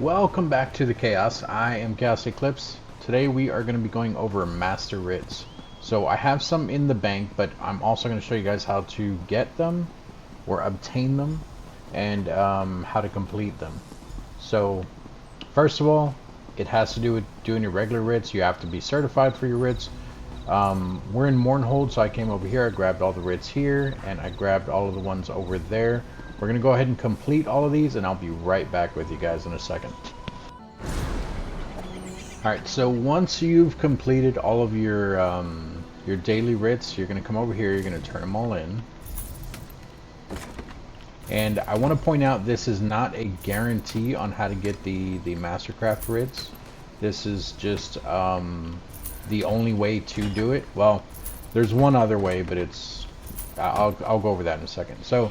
Welcome back to the Chaos. I am ChaosEclipse. Today we are going to be going over Masterrits. So I have some in the bank, but I'm also going to show you guys how to get them or obtain them and how to complete them. So first of all, it has to do with doing your regular RITs. You have to be certified for your RITs. We're in Mournhold, so I came over here, I grabbed all the RITs here, and I grabbed all of the ones over there. We're going to go ahead and complete all of these, and I'll be right back with you guys in a second. Alright, so once you've completed all of your daily RITs, you're going to come over here, you're going to turn them all in. And I want to point out, this is not a guarantee on how to get the Mastercraft RITs. This is just the only way to do it. Well, there's one other way, but I'll go over that in a second. So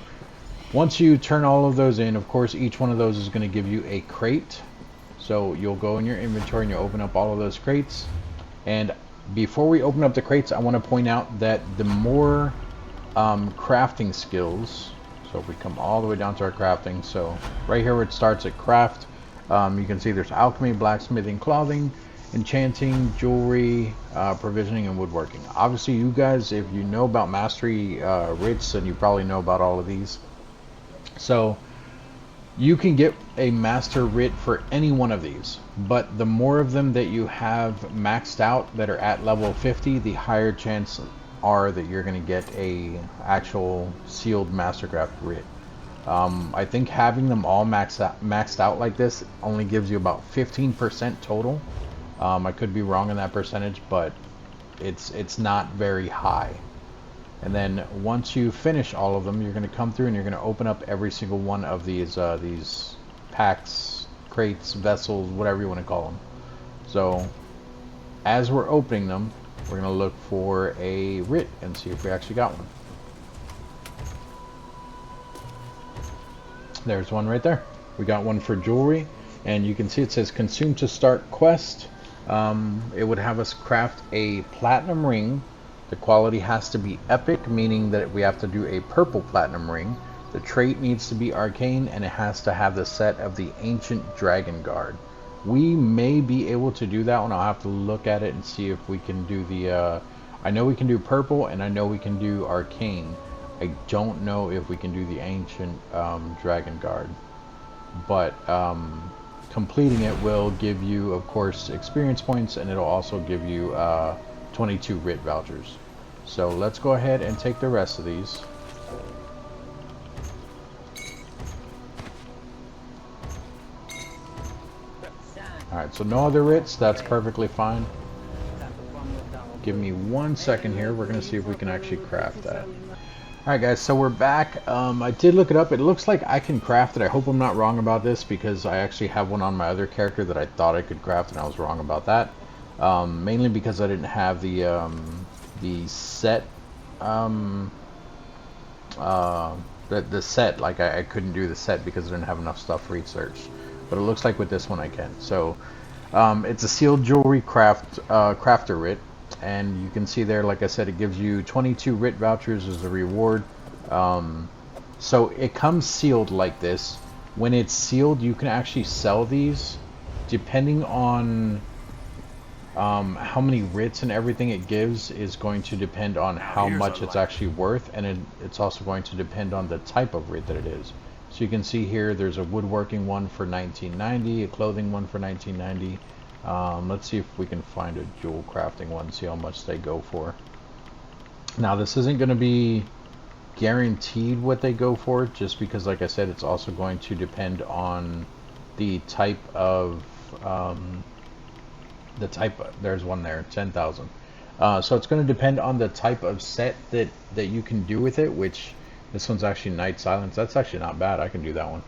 once you turn all of those in, of course, each one of those is going to give you a crate. So you'll go in your inventory and you'll open up all of those crates. And before we open up the crates, I want to point out that the more crafting skills, so if we come all the way down to our crafting, so right here where it starts at craft, you can see there's alchemy, blacksmithing, clothing, enchanting, jewelry, provisioning, and woodworking. Obviously, you guys, if you know about mastery RITs, and you probably know about all of these. So you can get a master RIT for any one of these, but the more of them that you have maxed out that are at level 50, the higher chance are that you're going to get a actual sealed Mastercraft RIT. I think having them all maxed out like this only gives you about 15% total. I could be wrong on that percentage, but it's not very high. And then once you finish all of them, you're going to come through and you're going to open up every single one of these packs, crates, vessels, whatever you want to call them. So as we're opening them, we're going to look for a RIT and see if we actually got one. There's one right there. We got one for jewelry, and you can see it says consume to start quest. It would have us craft a platinum ring. The quality has to be epic, meaning that we have to do a purple platinum ring. The trait needs to be arcane, and it has to have the set of the ancient dragon guard. We may be able to do that one. I'll have to look at it and see if we can do the I know we can do purple, and I know we can do arcane. I don't know if we can do the ancient dragon guard, but completing it will give you, of course, experience points, and it'll also give you 22 RIT vouchers. So let's go ahead and take the rest of these. Alright, so no other RITs, that's perfectly fine. Give me 1 second here, we're going to see if we can actually craft that. Alright guys, so we're back. I did look it up. It looks like I can craft it. I hope I'm not wrong about this, because I actually have one on my other character that I thought I could craft, and I was wrong about that. Mainly because I didn't have the set, the set, like I couldn't do the set because I didn't have enough stuff researched. But it looks like with this one I can. So it's a sealed jewelry crafter RIT, and you can see there, like I said, it gives you 22 RIT vouchers as a reward. So it comes sealed like this. When it's sealed, you can actually sell these depending on how many RITs and everything it gives is going to depend on how much it's actually worth, and it's also going to depend on the type of RIT that it is. So you can see here there's a woodworking one for 1990, a clothing one for 1990. Let's see if we can find a jewel crafting one, see how much they go for. Now this isn't going to be guaranteed what they go for, just because, like I said, it's also going to depend on the type of there's one there, 10,000. So it's going to depend on the type of set that you can do with it, which this one's actually Night Silence. That's actually not bad. I can do that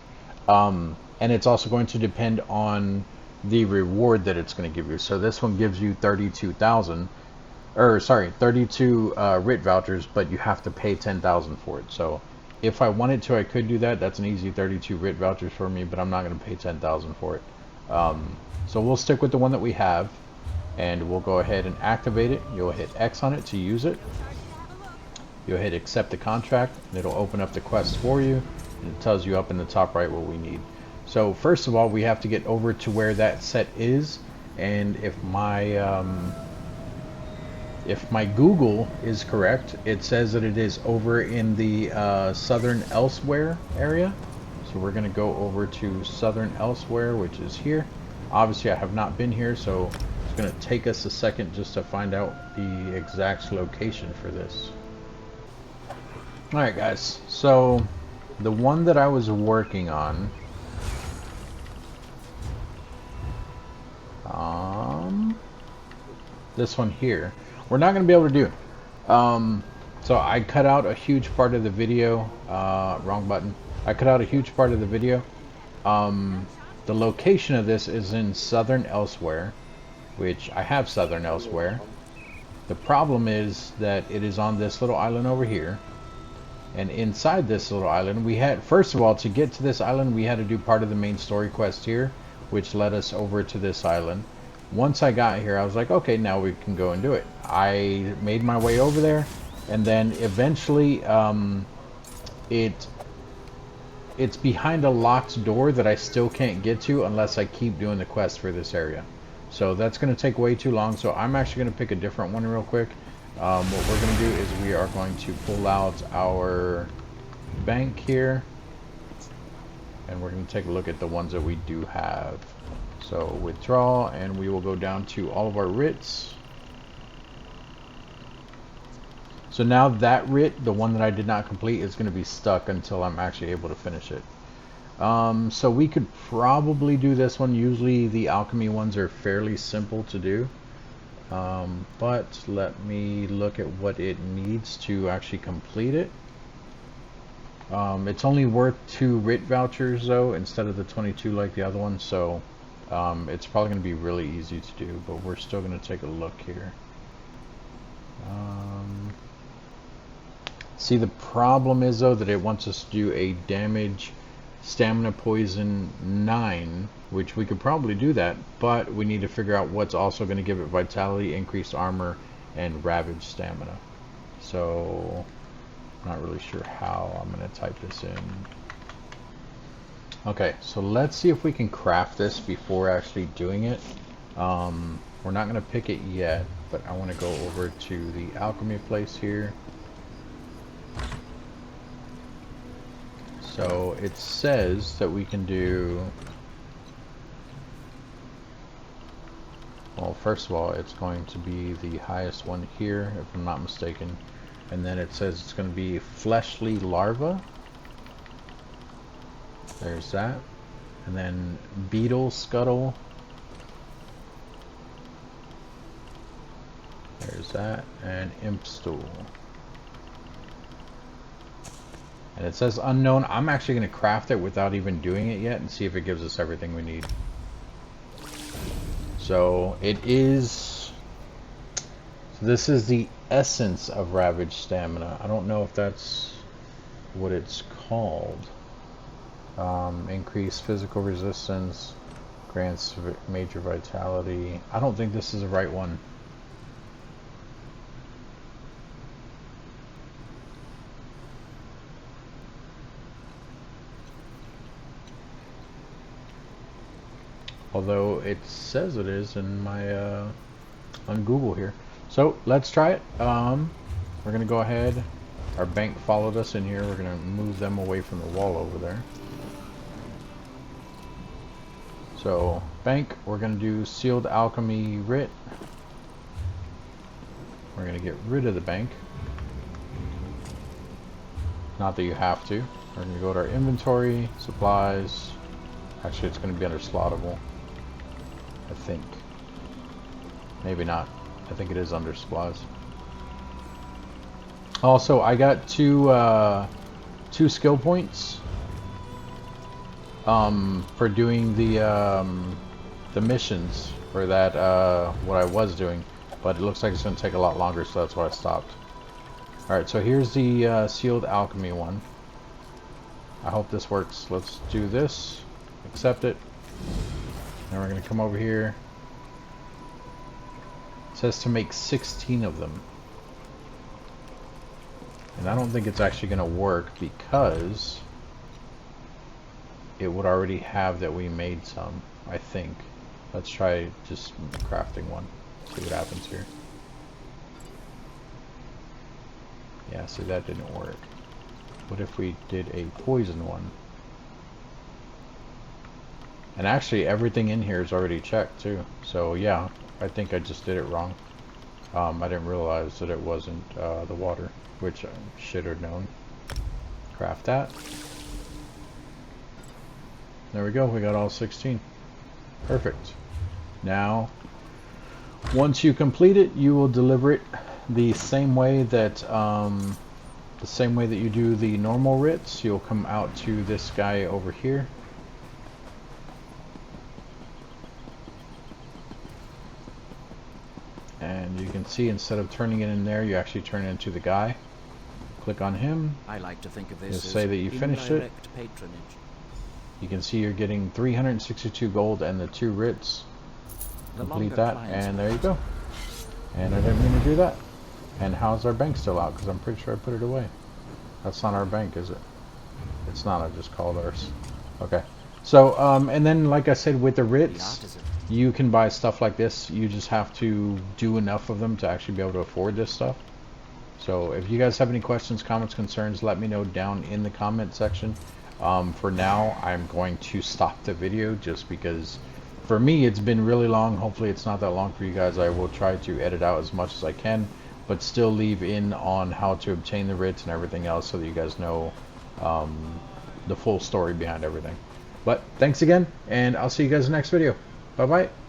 one. And it's also going to depend on the reward that it's going to give you. So this one gives you 32,000, or sorry, 32 RIT vouchers, but you have to pay 10,000 for it. So if I wanted to, I could do that. That's an easy 32 RIT vouchers for me, but I'm not going to pay 10,000 for it. So we'll stick with the one that we have, and we'll go ahead and activate it. You'll hit X on it to use it. You'll hit accept the contract, and it'll open up the quest for you, and it tells you up in the top right what we need. So first of all, we have to get over to where that set is, and if my Google is correct, it says that it is over in the southern elsewhere area. So we're going to go over to southern elsewhere, which is here. Obviously, I have not been here, so it's going to take us a second just to find out the exact location for this. Alright guys, so the one that I was working on, this one here, we're not going to be able to do. So I cut out a huge part of the video, wrong button. I cut out a huge part of the video. The location of this is in southern elsewhere, which I have southern elsewhere. The problem is that it is on this little island over here. And inside this little island, we had, first of all, to get to this island, we had to do part of the main story quest here, which led us over to this island. Once I got here, I was like, okay, now we can go and do it. I made my way over there, and then eventually, it's behind a locked door that I still can't get to unless I keep doing the quest for this area. So that's going to take way too long, so I'm actually going to pick a different one real quick. What we're going to do is we are going to pull out our bank here, and we're going to take a look at the ones that we do have. So withdraw, and we will go down to all of our RITs. So now that RIT, the one that I did not complete, is going to be stuck until I'm actually able to finish it. So we could probably do this one. Usually the alchemy ones are fairly simple to do. But let me look at what it needs to actually complete it. It's only worth 2 RIT vouchers though, instead of the 22 like the other one, so it's probably going to be really easy to do, but we're still going to take a look here. See, the problem is though that it wants us to do a damage, stamina, poison 9, which we could probably do that, but we need to figure out what's also going to give it vitality, increased armor, and ravage stamina. So I'm not really sure how I'm going to type this in. Okay, so let's see if we can craft this before actually doing it. We're not going to pick it yet, but I want to go over to the alchemy place here. So it says that we can do, well, first of all, it's going to be the highest one here, if I'm not mistaken. And then it says it's going to be fleshly larva. There's that. And then beetle scuttle. There's that. And imp stool. And it says unknown. I'm actually going to craft it without even doing it yet and see if it gives us everything we need. So it is, so this is the essence of ravage stamina. I don't know if that's what it's called. Increased physical resistance, grants major vitality. I don't think this is the right one. Although it says it is in my on Google here. So let's try it. We're gonna go ahead. Our bank followed us in here. We're gonna move them away from the wall over there. So bank, we're gonna do sealed alchemy RIT. We're gonna get rid of the bank. Not that you have to. We're gonna go to our inventory, supplies. Actually, it's gonna be under slottable. I think. Maybe not. I think it is under supplies. Also, I got two skill points for doing the missions for that what I was doing, but it looks like it's going to take a lot longer, so that's why I stopped. Alright, so here's the sealed alchemy one. I hope this works. Let's do this. Accept it. Now we're going to come over here. It says to make 16 of them. And I don't think it's actually going to work because it would already have that we made some, I think. Let's try just crafting one. See what happens here. Yeah, see, that didn't work. What if we did a poison one? And actually everything in here is already checked too. So yeah, I think I just did it wrong. I didn't realize that it wasn't the water, which I should have known. Craft that. There we go, we got all 16. Perfect. Now, once you complete it, you will deliver it the same way that you do the normal RITs. You'll come out to this guy over here. And you can see, instead of turning it in there, you actually turn it into the guy. Click on him. I like to think of this You'll as say that you finished it. indirect patronage. You can see you're getting 362 gold and the 2 RITs. Complete that, and there you go. And I didn't mean to do that. And how's our bank still out? Because I'm pretty sure I put it away. That's not our bank, is it? It's not. I just called ours. Okay. So, and then, like I said, with the RITs, you can buy stuff like this. You just have to do enough of them to actually be able to afford this stuff. So, if you guys have any questions, comments, concerns, let me know down in the comment section. For now, I'm going to stop the video just because for me it's been really long. Hopefully it's not that long for you guys. I will try to edit out as much as I can, but still leave in on how to obtain the RITs and everything else so that you guys know the full story behind everything. But thanks again, and I'll see you guys in the next video. Bye bye.